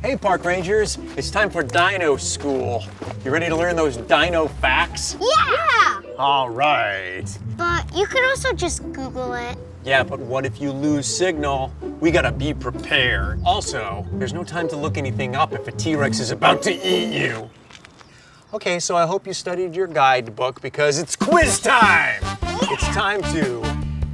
Hey, park rangers, it's time for Dino School. You ready to learn those dino facts? Yeah! All right. But you could also just Google it. Yeah, but what if you lose signal? We gotta be prepared. Also, there's no time to look anything up if a T-Rex is about to eat you. Okay, so I hope you studied your guidebook because it's quiz time! Yeah. It's time to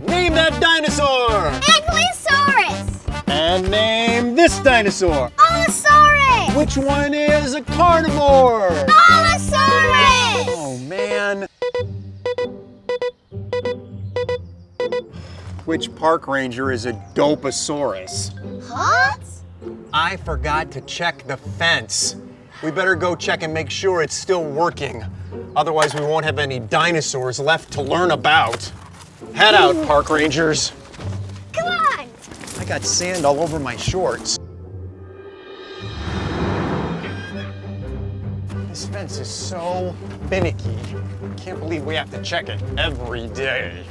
name that dinosaur! Allosaurus! And name this dinosaur! Allosaurus! Which one is a carnivore? Allosaurus! Oh, man. Which park ranger is a doposaurus? Huh? I forgot to check the fence. We better go check and make sure it's still working. Otherwise, we won't have any dinosaurs left to learn about. Head out, park rangers. Come on! I got sand all over my shorts. This fence is so finicky. Can't believe we have to check it every day.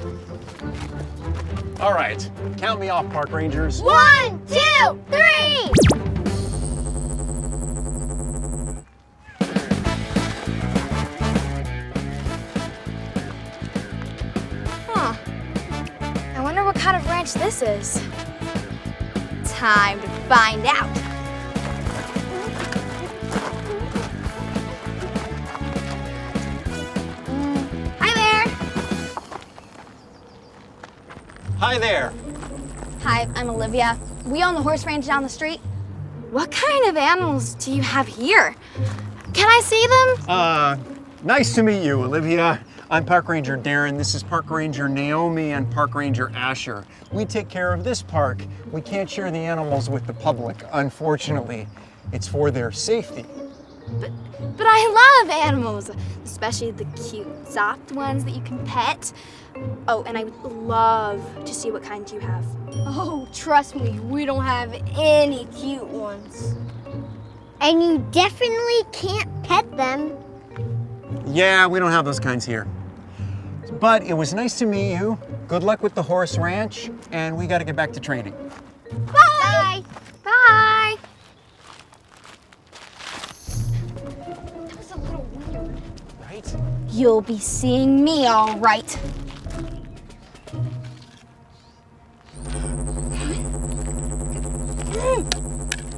All right, count me off, park rangers. 1, 2, 3! Huh. I wonder what kind of ranch this is. Time to find out. Hi there. Hi there. Hi, I'm Olivia. We own the horse ranch down the street. What kind of animals do you have here? Can I see them? Nice to meet you, Olivia. I'm Park Ranger Darren. This is Park Ranger Naomi and Park Ranger Asher. We take care of this park. We can't share the animals with the public, unfortunately. It's for their safety. But I love animals, especially the cute, soft ones that you can pet. Oh, and I would love to see what kind you have. Oh, trust me, we don't have any cute ones. And you definitely can't pet them. Yeah, we don't have those kinds here. But it was nice to meet you. Good luck with the horse ranch, and we gotta get back to training. Bye! Bye. That was a little weird. Right? You'll be seeing me all right.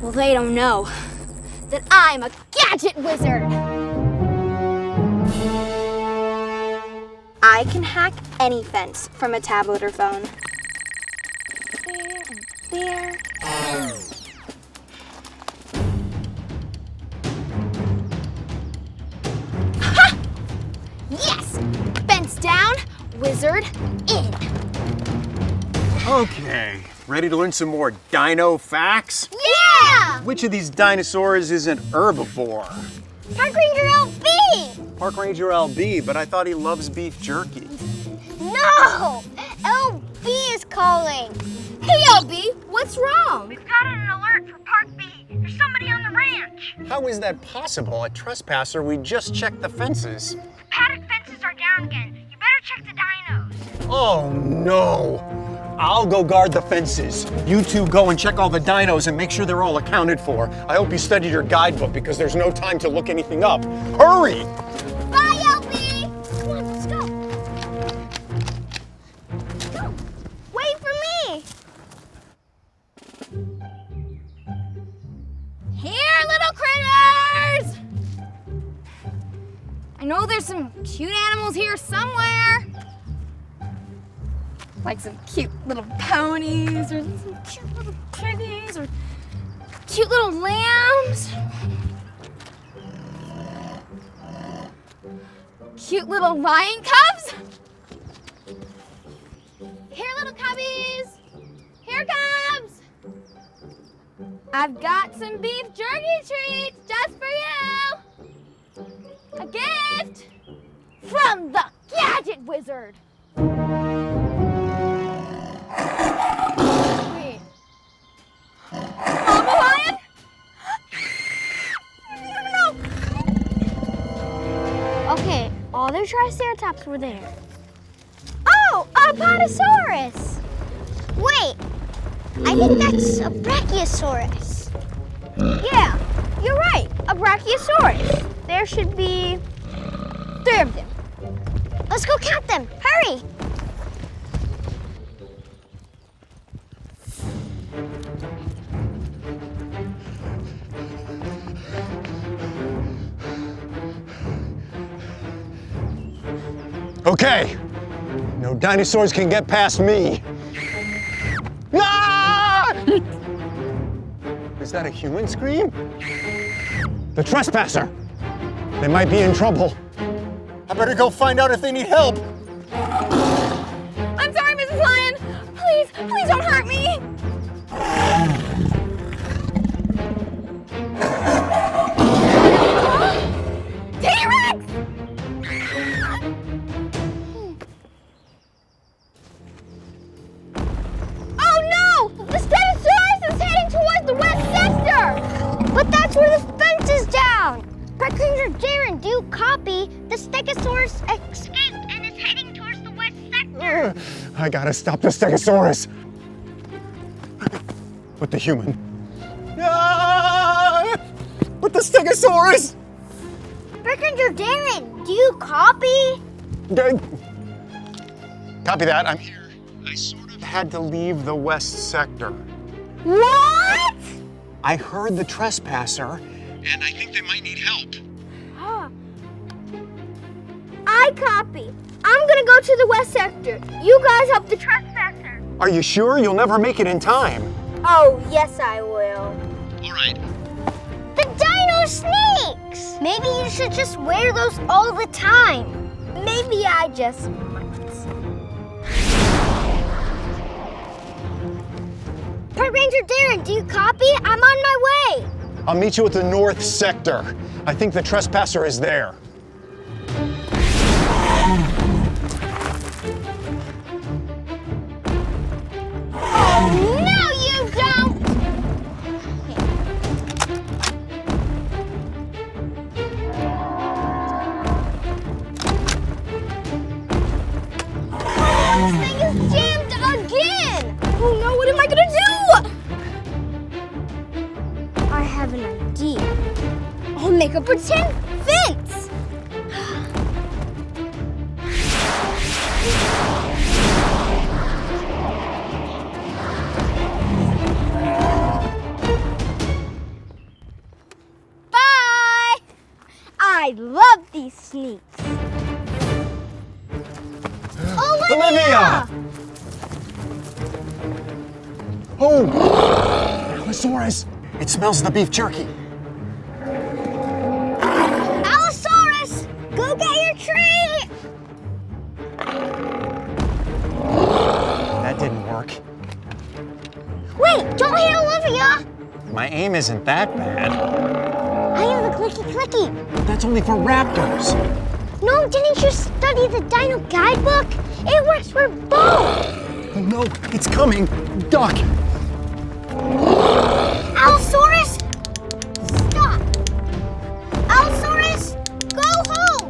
Well, they don't know that I'm a gadget wizard. I can hack any fence from a tablet or phone. There and there. Ha! Yes! Fence down, wizard in. Okay, ready to learn some more dino facts? Yeah! Which of these dinosaurs is an herbivore? Park Ranger LB! Park Ranger LB, but I thought he loves beef jerky. No! LB is calling. Hey, LB, what's wrong? We've got an alert for Park B. There's somebody on the ranch. How is that possible? A trespasser, we just checked the fences. The paddock fences are down again. You better check the dinos. Oh no! I'll go guard the fences. You two go and check all the dinos and make sure they're all accounted for. I hope you studied your guidebook because there's no time to look anything up. Hurry! Bye, LB! Come on, let's go. Go. Wait for me! Here, little critters! I know there's some cute animals here somewhere. Like some cute little ponies or some cute little piggies or cute little lambs. Cute little lion cubs. Here, little cubbies. Here, cubs. I've got some beef jerky treats just for you. A gift from the Gadget Wizard. Wait. Mama lion? No. Okay, all the Triceratops were there. Oh, a Podosaurus! Wait, I think that's a Brachiosaurus. Yeah, you're right. A Brachiosaurus. There should be 3 of them. Let's go count them. Hurry. Okay. No dinosaurs can get past me. Ah! Is that a human scream? The trespasser. They might be in trouble. I better go find out if they need help. I'm sorry, Mrs. Lion. Please don't hurt me. T-Rex! Oh no! The Stegosaurus is heading towards the west sector! But that's where the fence is down! Park Ranger Darren, do you copy? The Stegosaurus escaped and is heading towards the west sector! I gotta stop the Stegosaurus. But the human. Ah! But the Stegosaurus! Park Ranger Darren, do you copy? Copy that, I'm here. I sort of had to leave the west sector. What? I heard the trespasser, and I think they might need help. I copy. I'm gonna go to the west sector. You guys help the trespasser. Are you sure you'll never make it in time? Oh, yes I will. All right. The dino snakes! Maybe you should just wear those all the time. Maybe I just might. Park Ranger Darren, do you copy? I'm on my way. I'll meet you at the north sector. I think the trespasser is there. No, you don't! Oh, this thing is jammed again! Oh no, what am I gonna do? I have an idea. I'll make a pretend fence! Bye! I love these sneaks. Olivia! Oh! Allosaurus! It smells the beef jerky. Allosaurus! Go get your treat! That didn't work. Wait, don't hit Olivia! My aim isn't that bad. I have a clicky clicky. That's only for raptors. No, didn't you study the Dino guidebook? It works for both. No, it's coming. Duck. Allosaurus, stop. Allosaurus, go home.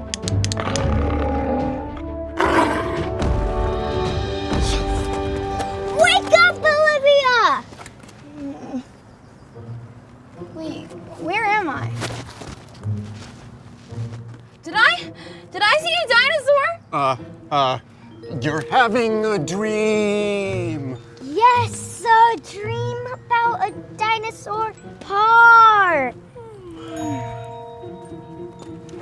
Wake up, Olivia. Wait, where am I? Did I see a dinosaur? You're having a dream. Yes, a dream about a dinosaur park.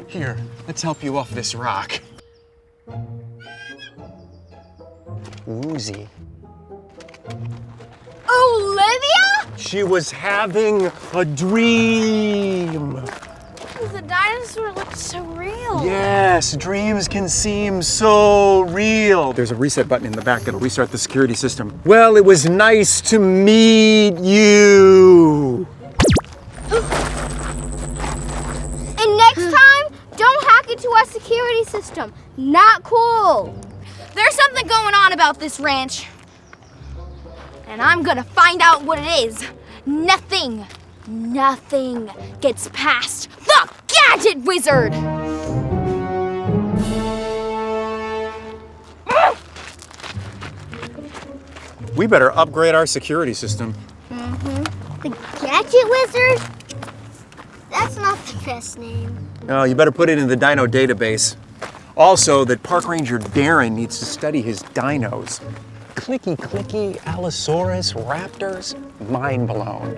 Here, let's help you off this rock. Woozy. Olivia? She was having a dream. The dinosaur looks so real. Yes, dreams can seem so real. There's a reset button in the back that'll restart the security system. Well, it was nice to meet you. And next time, don't hack into our security system. Not cool. There's something going on about this ranch. And I'm gonna find out what it is. Nothing gets past the Gadget Wizard! We better upgrade our security system. The Gadget Wizard? That's not the best name. Oh, you better put it in the Dino database. Also, that Park Ranger Darren needs to study his dinos. Clicky, clicky, Allosaurus, raptors, mind blown.